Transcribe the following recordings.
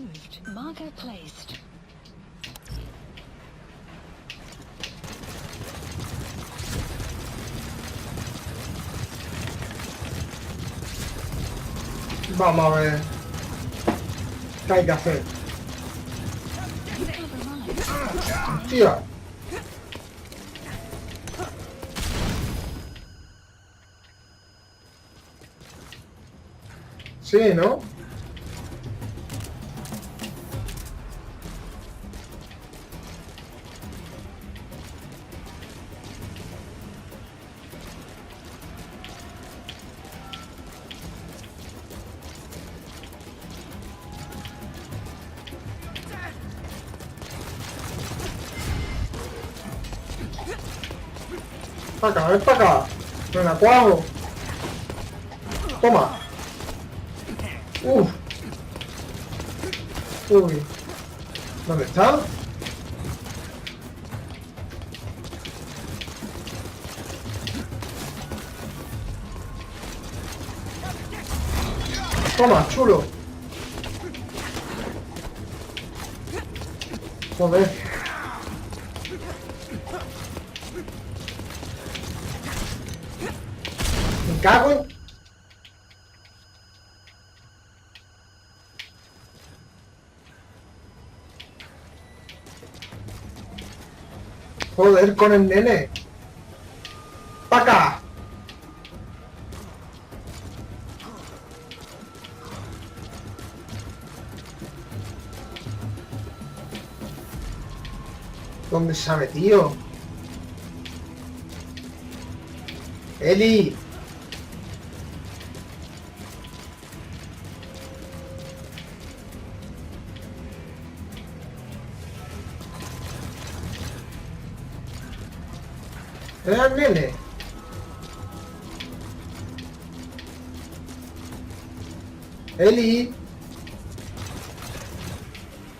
removed. Marker placed. Vamos a ver qué hay que hacer. Tía. Sí, ¿no? Para acá, ven para acá. Me la cuajo. Toma. Uf. Uy. ¿Dónde está? Toma, chulo. Joder. Me cago en... Joder, con el nene. ¡Pa' acá! ¿Dónde se ha metido? ¡Eli! ¿Era el nene? ¡Eli!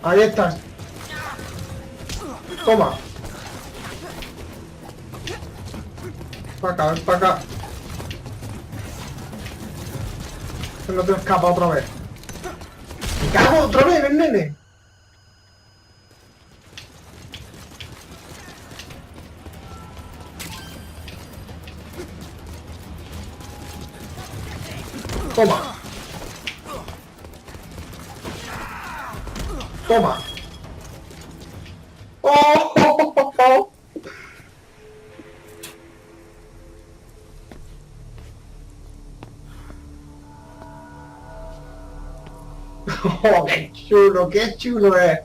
Ahí estás. Toma. Para acá, ven para acá. Que no te escapa otra vez. ¡Me cago otra vez, el nene! Toma. Toma. ¡Oh! ¡Oh! ¡Oh! ¡Oh! ¡Oh, qué chulo! ¡Qué chulo es!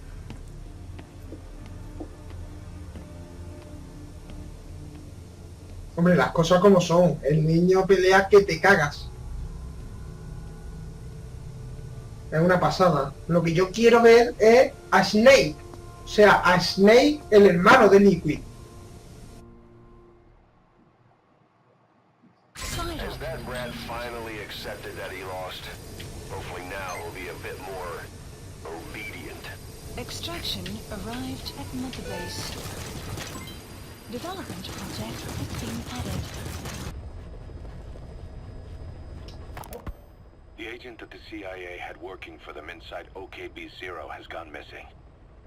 Hombre, las cosas como son. El niño pelea que te cagas. Es una pasada. Lo que yo quiero ver es a Snake. O sea, a Snake, el hermano de Liquid. Has that rat finally accepted that he lost? Hopefully now he'll be a bit more obedient. Extraction arrived at Mother Base. Development project has been added. The agent that the CIA had working for them inside OKB Zero has gone missing.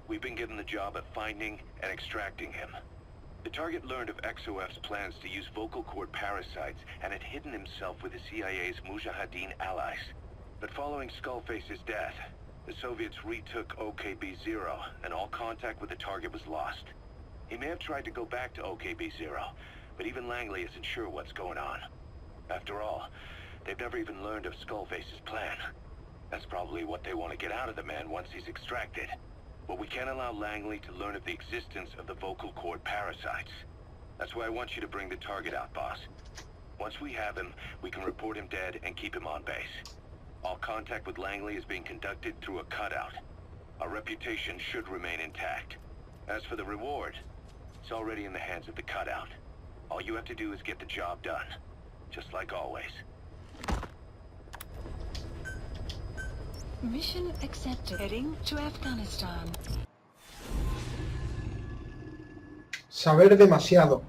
We've been given the job of finding and extracting him. The target learned of XOF's plans to use vocal cord parasites and had hidden himself with the CIA's mujahideen allies. But following Skullface's death, the Soviets retook OKB Zero and all contact with the target was lost. He may have tried to go back to OKB Zero, but even Langley isn't sure what's going on. After all, they've never even learned of Skullface's plan. That's probably what they want to get out of the man once he's extracted. But we can't allow Langley to learn of the existence of the vocal cord parasites. That's why I want you to bring the target out, boss. Once we have him, we can report him dead and keep him on base. All contact with Langley is being conducted through a cutout. Our reputation should remain intact. As for the reward, it's already in the hands of the cutout. All you have to do is get the job done. Just like always. Mission accepted. Heading to Afghanistan. Saber demasiado.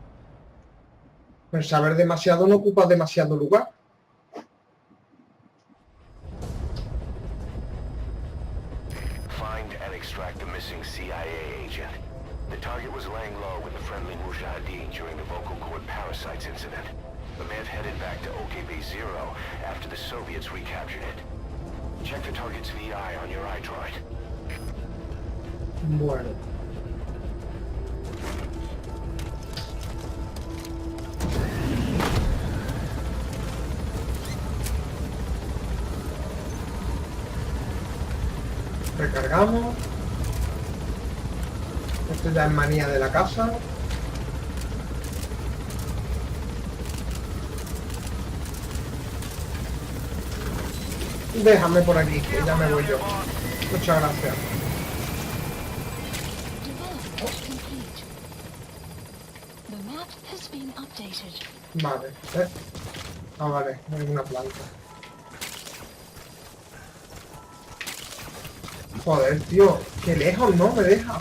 Pero saber demasiado no ocupa demasiado lugar. and extract the missing CIA agent. The target was laying low with the friendly mujahideen during the vocal cord parasites incident. The man headed back to OKB Zero after the Soviets recaptured it. Check the target's VI on your iDroid. Bueno. Recargamos. Esto ya es manía de la casa. Déjame por aquí, que ya me voy yo. Muchas gracias. Vale, ah, vale, hay una planta. Joder, tío, que lejos no me deja.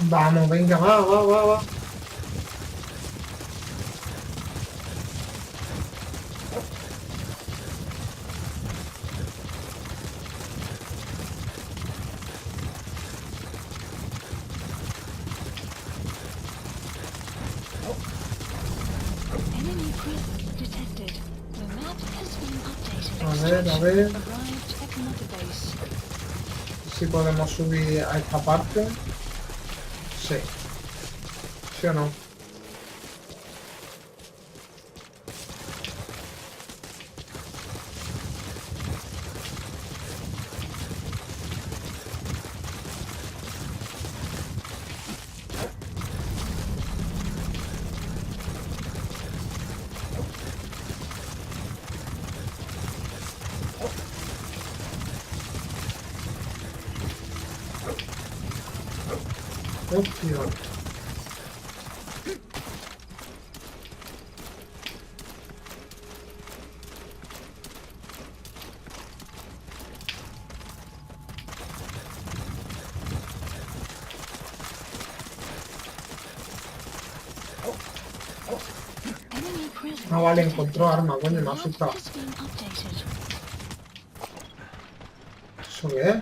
Vamos, venga, va. A ver. Si podemos subir a esta parte. Sí. ¿Sí o no? Hostia. Ah, vale, encontró arma, coño, me ha asustado. ¿Eso qué es?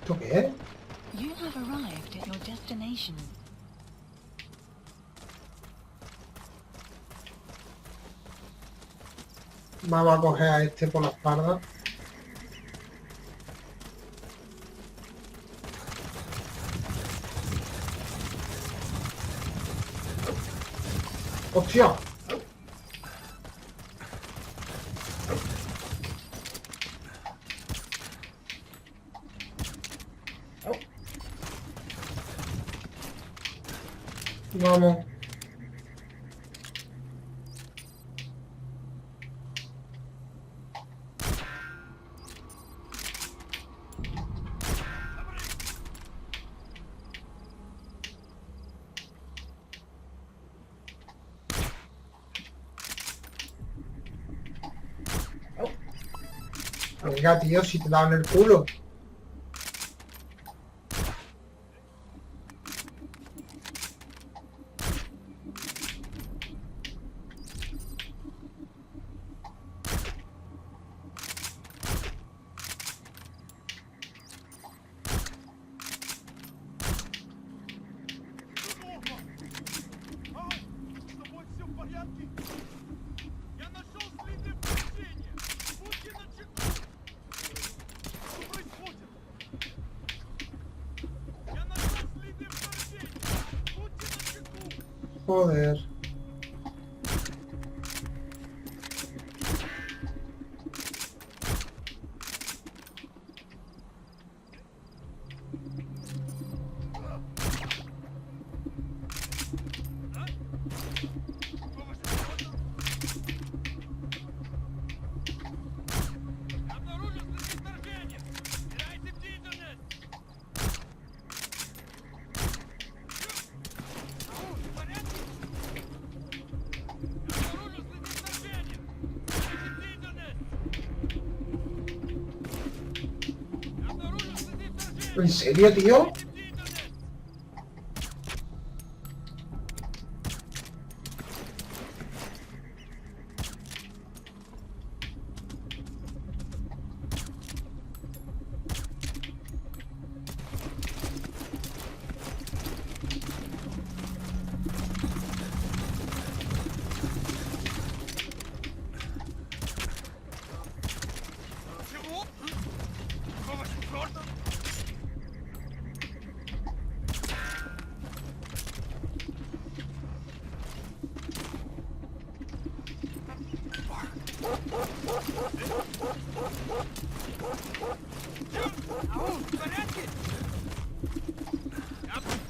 ¿Esto qué es? You have arrived at your destination. Vamos a coger a este por la espalda. ¡Hostia! Vamos. Venga, tío, si te daban el culo. Joder. ¿En serio, tío?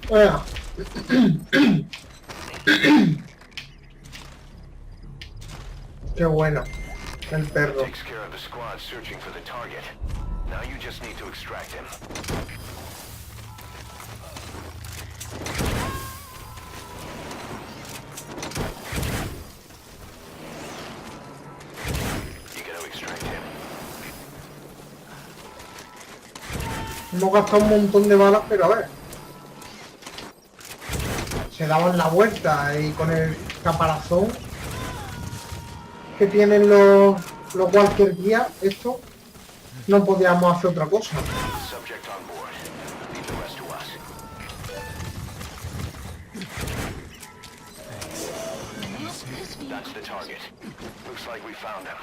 Venga. Qué bueno. El perro. Takes care of the squad searching for the target. Now you just need to extract him. You gotta extract him. Hemos gastado un montón de balas, pero a ver. Se daban la vuelta y con el caparazón que tienen los cualquier día, esto, no podíamos hacer otra cosa. Subject on board. Leave the rest to us. That's the target. Looks like we found him.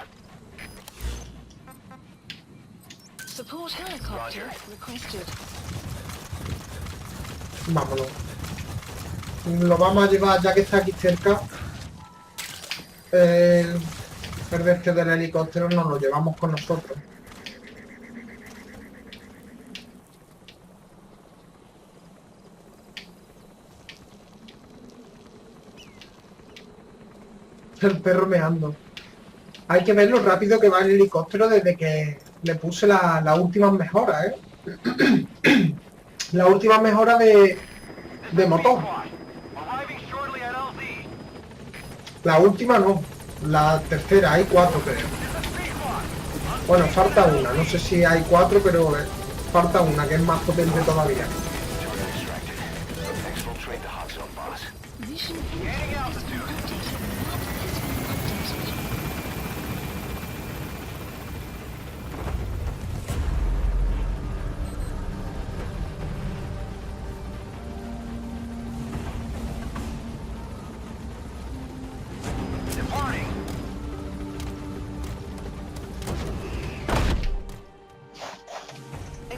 Support helicopter Roger. requested. Vámonos. Lo vamos a llevar, ya que está aquí cerca. El de este del helicóptero nos lo llevamos con nosotros. El perro meando. Hay que ver lo rápido que va el helicóptero desde que le puse la última mejora, la última mejora de motor. La última no, la tercera, hay 4 creo. Bueno, falta una, no sé si hay 4, pero falta una que es más potente todavía. Mission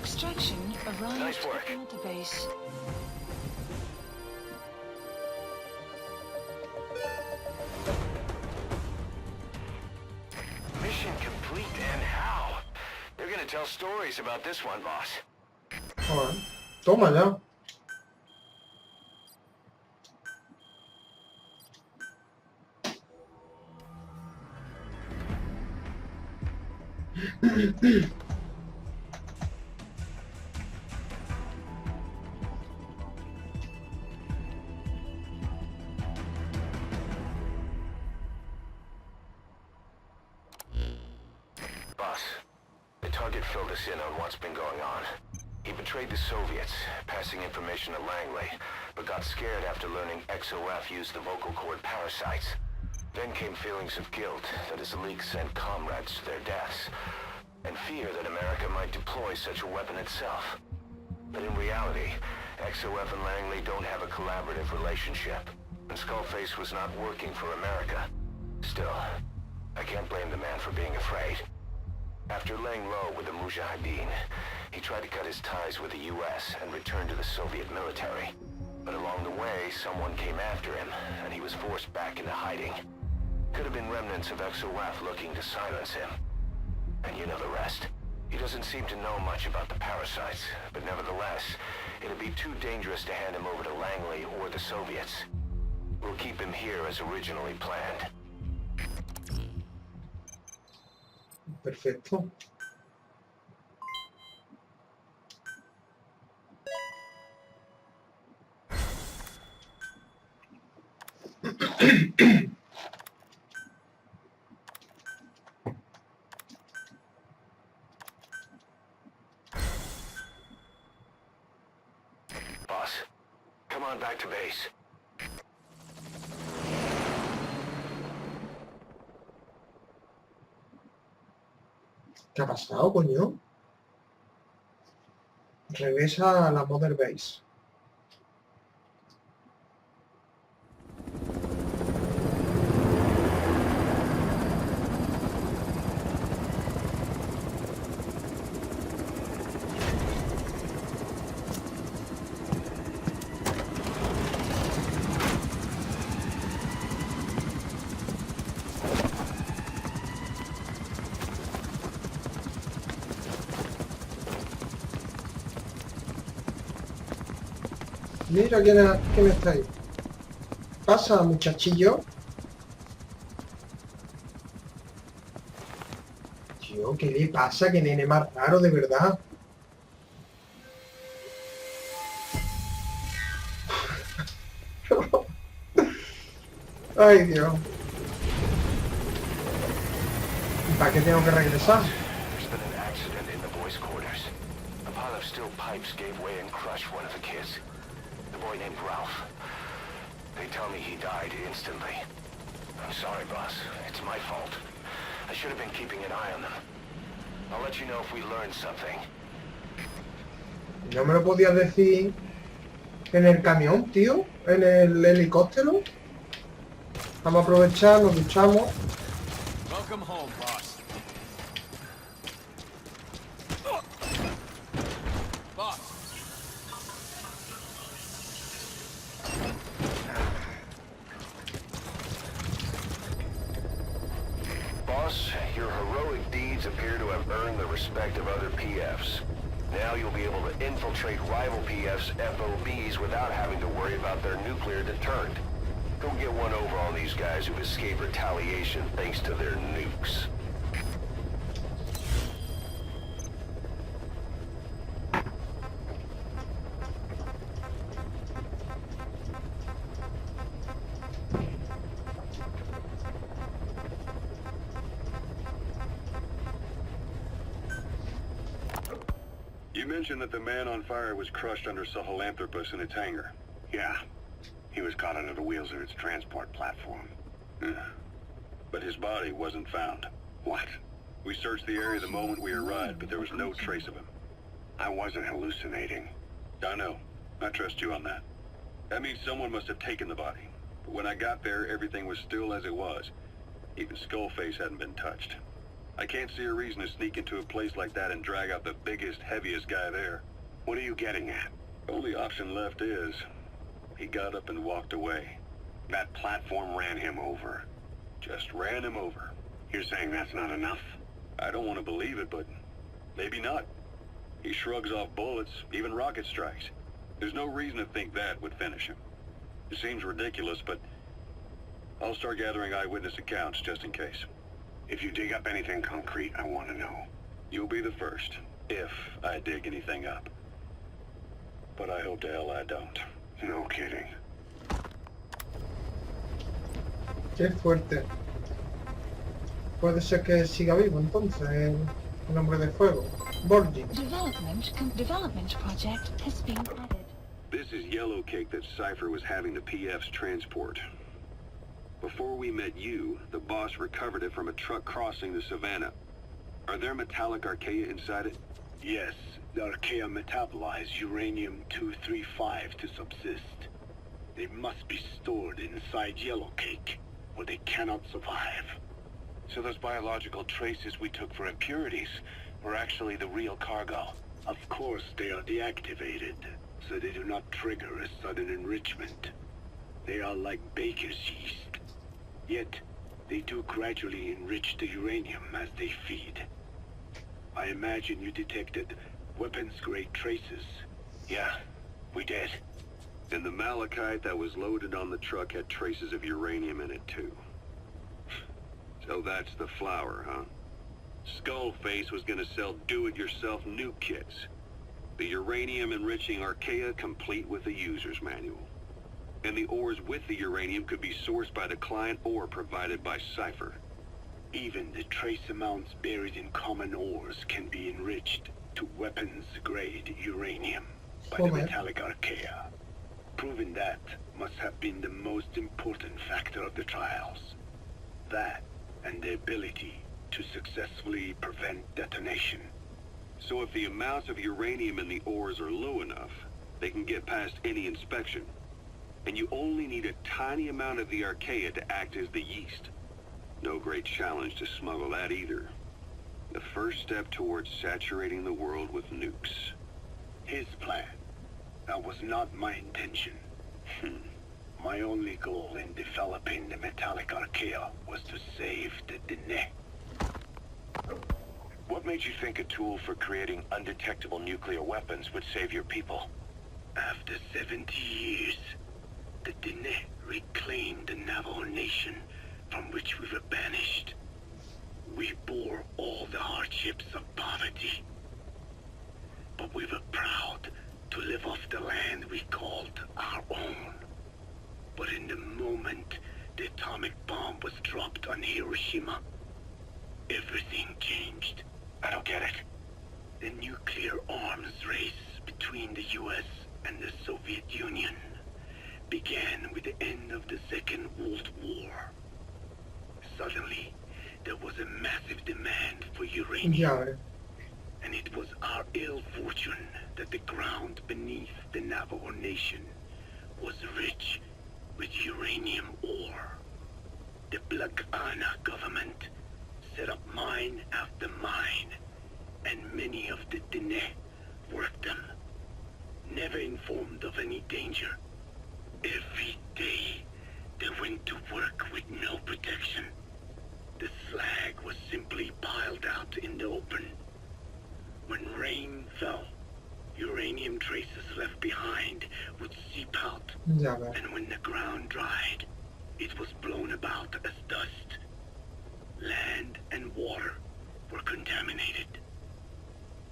extraction arrived Nice work. at the base. Mission complete, and how? They're gonna tell stories about this one, boss. Joder, toma ya. Boss, the target filled us in on what's been going on. He betrayed the Soviets, passing information to Langley, but got scared after learning XOF used the vocal cord parasites. Then came feelings of guilt that his leak sent comrades to their deaths, and fear that America might deploy such a weapon itself. But in reality, XOF and Langley don't have a collaborative relationship, and Skullface was not working for America. Still, I can't blame the man for being afraid. After laying low with the mujahideen, he tried to cut his ties with the US and return to the Soviet military. But along the way, someone came after him, and he was forced back into hiding. Could have been remnants of XOF looking to silence him. And you know the rest. He doesn't seem to know much about the parasites, but nevertheless, it'd be too dangerous to hand him over to Langley or the Soviets. We'll keep him here as originally planned. Perfecto. Boss, come on back to base. ¿Qué ha pasado, coño? Regresa a la Mother Base. Mira quién está ahí. Pasa, muchachillo. Tío, ¿qué le pasa? Qué nene más raro, de verdad. Ay, Dios. ¿Y para qué tengo que regresar? There's been an accident in the boys' quarters. A pile of steel pipes gave way and crushed one of the kids. The boy named Ralph. They tell me he died instantly. I'm sorry, boss. It's my fault. I should have been keeping an eye on them. I'll let you know if we learn something. ¿No me lo podías decir en el camión, tío? ¿En el helicóptero? Vamos a aprovechar, nos duchamos. Welcome home, boss. Boss. Boss, your heroic deeds appear to have earned the respect of other PFs. Now you'll be able to infiltrate rival PFs' FOBs without having to worry about their nuclear deterrent. Go get one over on these guys who've escaped retaliation thanks to their nukes. You mentioned that the man on fire was crushed under Sahelanthropus in its hangar. Yeah. He was caught under the wheels of its transport platform. But his body wasn't found. What? We searched the area the moment we arrived, but there was no trace of him. I wasn't hallucinating. I know. I trust you on that. That means someone must have taken the body. But when I got there, everything was still as it was. Even Skullface hadn't been touched. I can't see a reason to sneak into a place like that and drag out the biggest, heaviest guy there. What are you getting at? The only option left is... he got up and walked away. That platform ran him over. Just ran him over. You're saying that's not enough? I don't want to believe it, but maybe not. He shrugs off bullets, even rocket strikes. There's no reason to think that would finish him. It seems ridiculous, but I'll start gathering eyewitness accounts just in case. If you dig up anything concrete, I want to know. You'll be the first, if I dig anything up. But I hope to hell I don't. No kidding. Qué fuerte. Puede ser que siga vivo entonces el hombre de fuego. Borgi. Development project has been added. This is yellow cake that Cypher was having the PF's transport. Before we met you, the boss recovered it from a truck crossing the savannah. Are there metallic archaea inside it? Yes, the archaea metabolize uranium-235 to subsist. They must be stored inside yellow cake, or they cannot survive. So those biological traces we took for impurities were actually the real cargo? Of course they are deactivated. so they do not trigger a sudden enrichment. They are like baker's yeast. Yet, they do gradually enrich the uranium as they feed. I imagine you detected weapons-grade traces. Yeah, we did. And the malachite that was loaded on the truck had traces of uranium in it too. So that's the flower, huh? Skullface was gonna sell do-it-yourself nuke kits. The uranium-enriching archaea complete with a user's manual. And the ores with the uranium could be sourced by the client or provided by Cypher. Even the trace amounts buried in common ores can be enriched to weapons-grade uranium by the metallic archaea. Proving that must have been the most important factor of the trials. That and the ability to successfully prevent detonation. So if the amounts of uranium in the ores are low enough, they can get past any inspection. And you only need a tiny amount of the archaea to act as the yeast. No great challenge to smuggle that either. The first step towards saturating the world with nukes. His plan. That was not my intention. My only goal in developing the metallic archaea was to save the Dene. What made you think a tool for creating undetectable nuclear weapons would save your people? After 70 years, the Dene reclaimed the Navajo nation from which we were banished. We bore all the hardships of poverty. But we were proud to live off the land we called our own. But in the moment the atomic bomb was dropped on Hiroshima, everything changed. I don't get it. The nuclear arms race between the US and the Soviet Union began with the end of the Second World War. Suddenly, there was a massive demand for uranium. And it was our ill fortune that the ground beneath the Navajo nation was rich with uranium ore. The Black Ana government set up mine after mine, and many of the Dene worked them, never informed of any danger. Every day, they went to work with no protection. The slag was simply piled out in the open. When rain fell, uranium traces left behind would seep out, and when the ground dried, it was blown about as dust. Land and water were contaminated,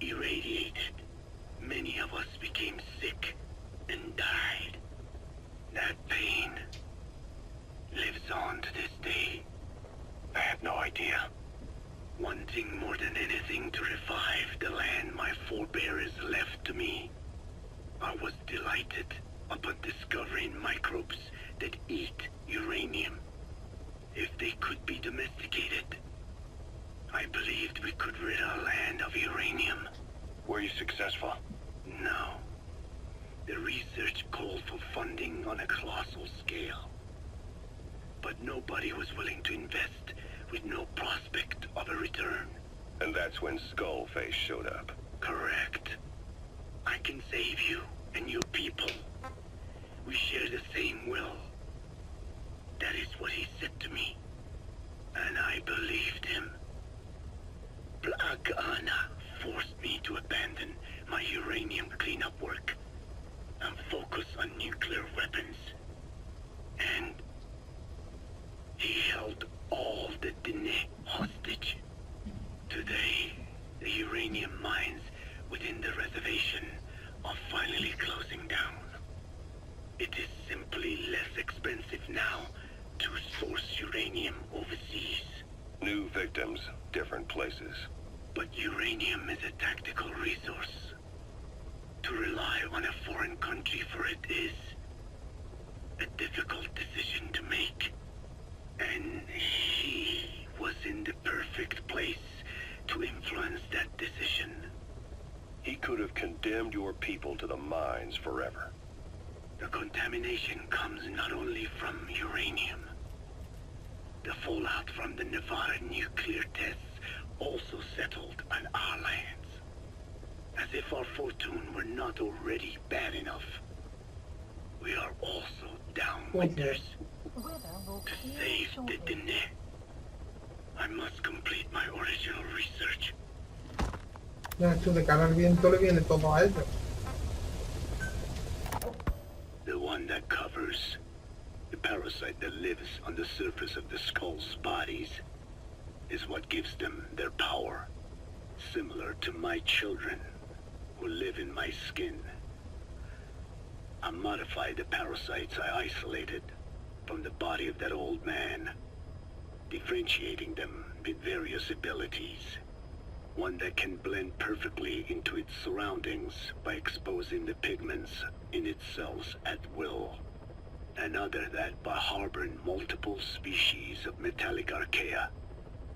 irradiated. Many of us became sick and died. That pain lives on to this day. I had no idea. Wanting more than anything to revive the land my forebears left to me, I was delighted upon discovering microbes that eat uranium. If they could be domesticated, I believed we could rid our land of uranium. Were you successful? No. The research called for funding on a colossal scale. But nobody was willing to invest with no prospect of a return. And that's when Skullface showed up. Correct. I can save you and your people. We share the same will. That is what he said to me. And I believed him. Black Ana forced me to abandon my uranium cleanup work and focus on nuclear weapons. And he held all the Dene hostage. Today, the uranium mines within the reservation are finally closing down. It is simply less expensive now to source uranium overseas. New victims, different places. But uranium is a tactical resource. To rely on a foreign country for it is a difficult decision to make. And he was in the perfect place to influence that decision. He could have condemned your people to the mines forever. The contamination comes not only from uranium. The fallout from the Nevada nuclear tests also settled on our lands. As if our fortune were not already bad enough. We are also downwinders. To save the tenía, I must complete my original research. Ya, esto de cara al viento le viene todo a ellos. The one that covers, the parasite that lives on the surface of the skull's bodies, is what gives them their power. Similar to my children, who live in my skin. I modified the parasites I isolated from the body of that old man, differentiating them with various abilities. One that can blend perfectly into its surroundings by exposing the pigments in its cells at will. Another that, by harboring multiple species of metallic archaea,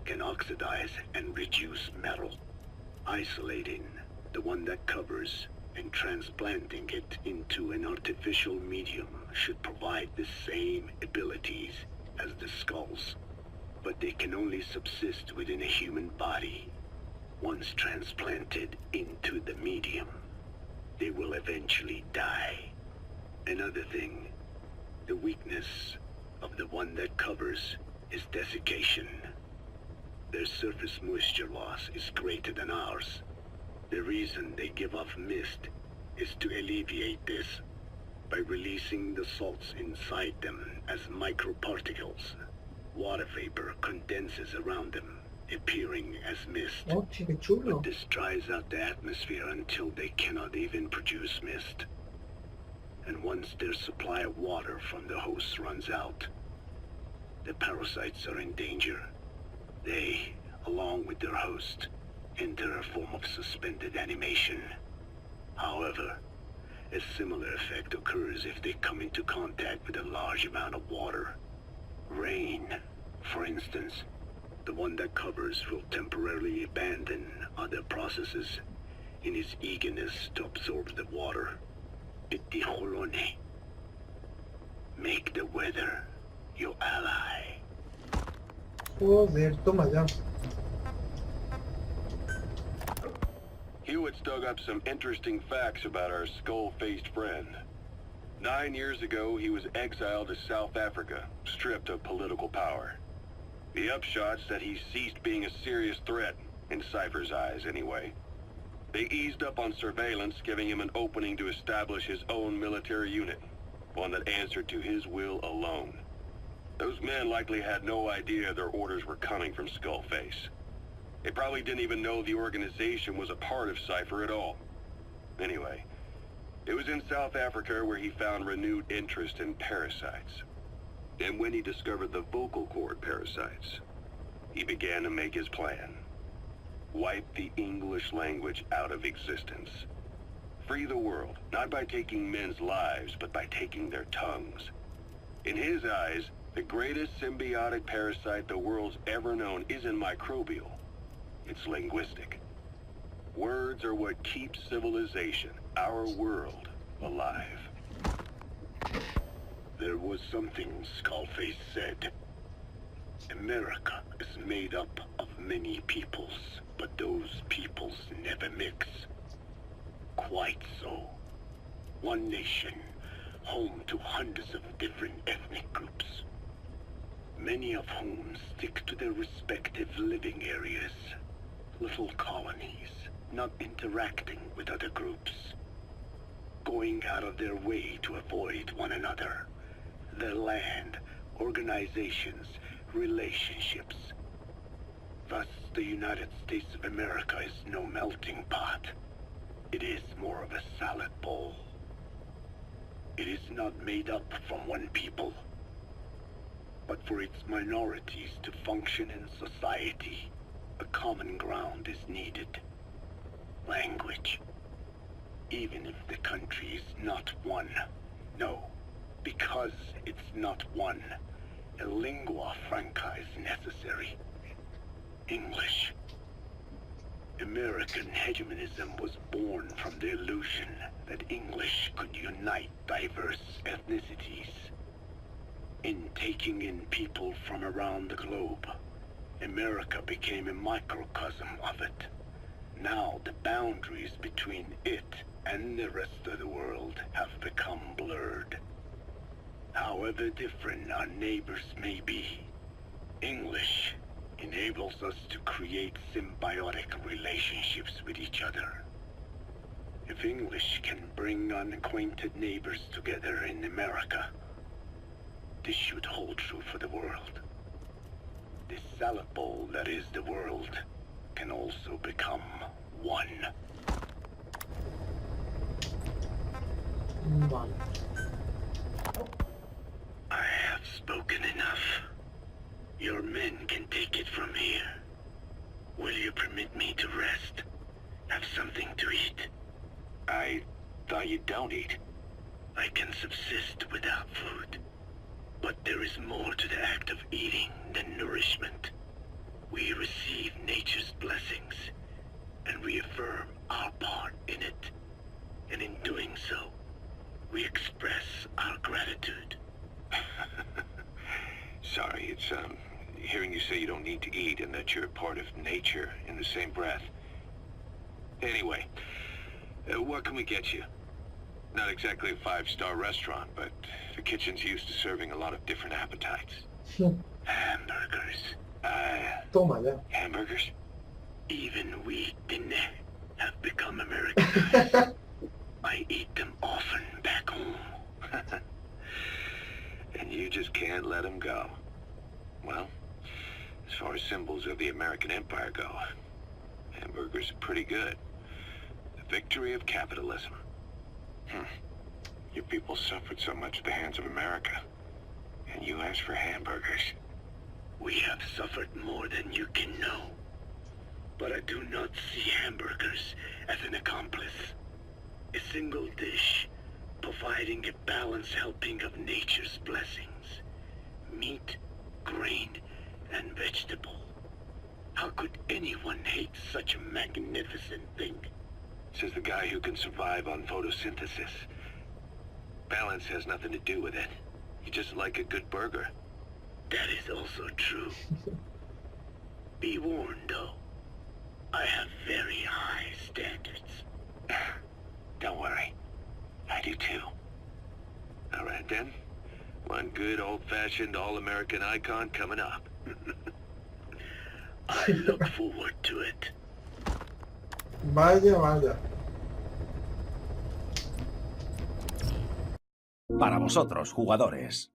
can oxidize and reduce metal. Isolating the one that covers and transplanting it into an artificial medium should provide the same abilities as the skulls, but they can only subsist within a human body. Once transplanted into the medium, they will eventually die. Another thing, the weakness of the one that covers is desiccation. Their surface moisture loss is greater than ours. The reason they give off mist is to alleviate this by releasing the salts inside them as microparticles. Water vapor condenses around them, appearing as mist. Oh, qué chulo. But this dries out the atmosphere until they cannot even produce mist. And once their supply of water from the host runs out, the parasites are in danger. They, along with their host, enter a form of suspended animation. However, a similar effect occurs if they come into contact with a large amount of water. Rain, for instance. The one that covers will temporarily abandon other processes in his eagerness to absorb the water. Pitijolone. Make the weather your ally. Joder, toma ya. Hewitt's dug up some interesting facts about our skull-faced friend. 9 years ago, he was exiled to South Africa, stripped of political power. The upshot's that he ceased being a serious threat, in Cypher's eyes anyway. They eased up on surveillance, giving him an opening to establish his own military unit, one that answered to his will alone. Those men likely had no idea their orders were coming from Skullface. They probably didn't even know the organization was a part of Cypher at all. Anyway, it was in South Africa where he found renewed interest in parasites. And when he discovered the vocal cord parasites, he began to make his plan. Wipe the English language out of existence. Free the world, not by taking men's lives, but by taking their tongues. In his eyes, the greatest symbiotic parasite the world's ever known isn't microbial. It's linguistic. Words are what keeps civilization, our world, alive. There was something Skullface said. America is made up of many peoples, but those peoples never mix. Quite so. One nation, home to hundreds of different ethnic groups, many of whom stick to their respective living areas, little colonies, not interacting with other groups, going out of their way to avoid one another, their land, organizations, relationships. Thus, the United States of America is no melting pot. It is more of a salad bowl. It is not made up from one people, but for its minorities to function in society, a common ground is needed. Language. Even if the country is not one. No, because it's not one, a lingua franca is necessary. English. American hegemonism was born from the illusion that English could unite diverse ethnicities. In taking in people from around the globe, America became a microcosm of it, Now the boundaries between it and the rest of the world have become blurred. However different our neighbors may be, English enables us to create symbiotic relationships with each other. If English can bring unacquainted neighbors together in America, this should hold true for the world. This salad bowl that is the world can also become one. Vale. I have spoken enough. Your men can take it from here. Will you permit me to rest? Have something to eat? I thought you don't eat. I can subsist without food. But there is more to the act of eating than nourishment. We receive nature's blessings and reaffirm our part in it. And in doing so, we express our gratitude. Sorry, it's, hearing you say you don't need to eat and that you're part of nature in the same breath. Anyway, what can we get you? Not exactly a five-star restaurant, but the kitchen's used to serving a lot of different appetites. Hamburgers. Toma ya. Hamburgers? Even we didn't have become Americanized. I eat them often back home. And you just can't let them go. Well, as far as symbols of the American Empire go, hamburgers are pretty good. The victory of capitalism. Your people suffered so much at the hands of America, and you asked for hamburgers. We have suffered more than you can know. But I do not see hamburgers as an accomplice. A single dish, providing a balanced helping of nature's blessings. Meat, grain, and vegetable. How could anyone hate such a magnificent thing? Says the guy who can survive on photosynthesis. Balance has nothing to do with it. You just like a good burger. That is also true. Be warned, though. I have very high standards. Don't worry. I do too. All right then. One good old-fashioned all-American icon coming up. I look forward to it. Vaya, vaya. Para vosotros, jugadores.